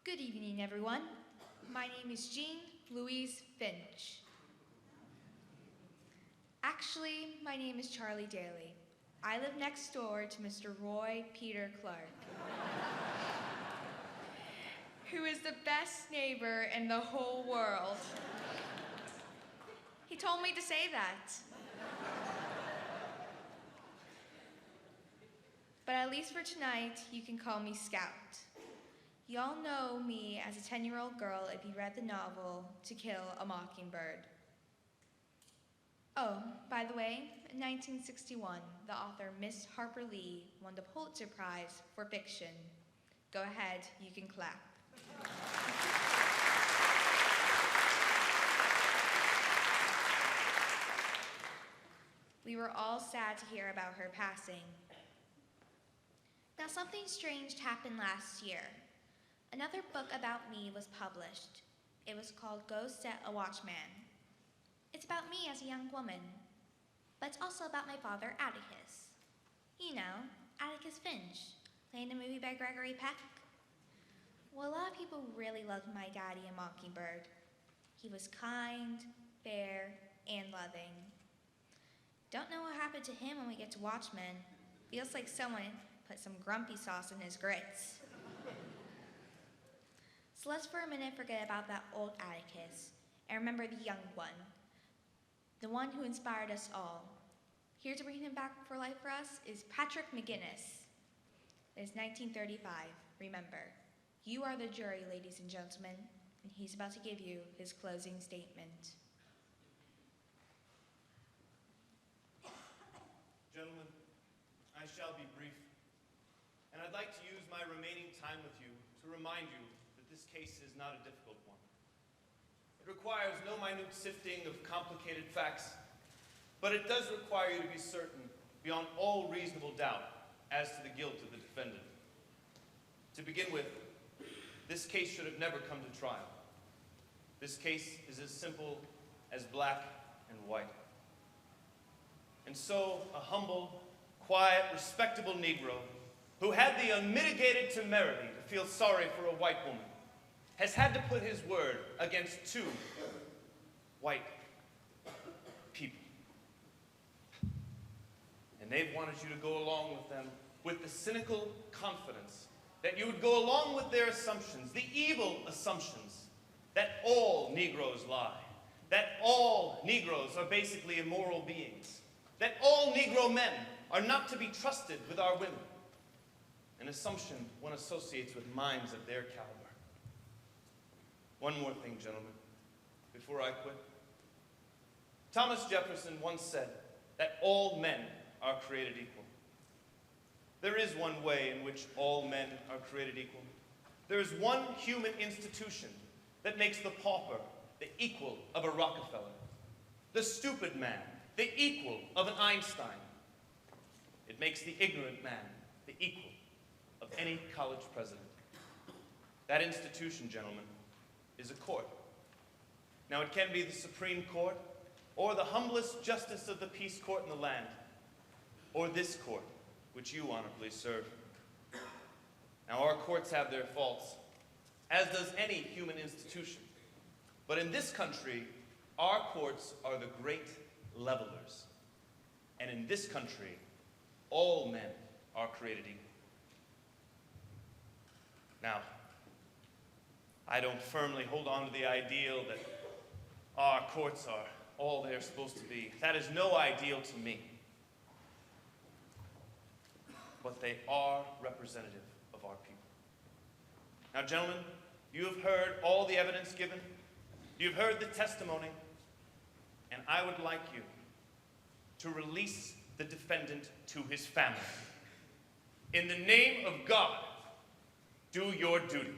Good evening, everyone. My name is Jean Louise Finch. Actually, my name is Charlie Daly. I live next door to Mr. Roy Peter Clark, who is the best neighbor in the whole world. He told me to say that. But at least for tonight, you can call me Scout. Y'all know me as a 10-year-old girl if you read the novel To Kill a Mockingbird. Oh, by the way, in 1961, the author Miss Harper Lee won the Pulitzer Prize for fiction. Go ahead, you can clap. We were all sad to hear about her passing. Now, something strange happened last year. Another book about me was published. It was called Go Set a Watchman. It's about me as a young woman, but it's also about my father, Atticus. You know, Atticus Finch, playing the movie by Gregory Peck. Well, a lot of people really loved my daddy in Mockingbird. He was kind, fair, and loving. Don't know what happened to him when we get to Watchmen. Feels like someone put some grumpy sauce in his grits. So let's for a minute forget about that old Atticus and remember the young one, the one who inspired us all. Here to bring him back for life for us is Patrick McGinnis. It is 1935. Remember, you are the jury, ladies and gentlemen, and he's about to give you his closing statement. Gentlemen, I shall be brief, and I'd like to use my remaining time with you to remind you that this case is not a difficult one. It requires no minute sifting of complicated facts, but it does require you to be certain, beyond all reasonable doubt, as to the guilt of the defendant. To begin with, this case should have never come to trial. This case is as simple as black and white. And so, a humble, quiet, respectable Negro who had the unmitigated temerity to feel sorry for a white woman has had to put his word against two white people. And they've wanted you to go along with them with the cynical confidence that you would go along with their assumptions, the evil assumptions that all Negroes lie, that all Negroes are basically immoral beings, that all Negro men are not to be trusted with our women, an assumption one associates with minds of their caliber. One more thing, gentlemen, before I quit. Thomas Jefferson once said that all men are created equal. There is one way in which all men are created equal. There is one human institution that makes the pauper the equal of a Rockefeller, the stupid man the equal of an Einstein. It makes the ignorant man the equal of any college president. That institution, gentlemen, is a court. Now, it can be the Supreme Court, or the humblest justice of the peace court in the land, or this court, which you honorably serve. Now, our courts have their faults, as does any human institution. But in this country, our courts are the great levelers. And in this country, all men are created equal. Now, I don't firmly hold on to the ideal that our courts are all they're supposed to be. That is no ideal to me. But they are representative of our people. Now, gentlemen, you have heard all the evidence given. You've heard the testimony. And I would like you to release the defendant to his family. In the name of God, do your duty.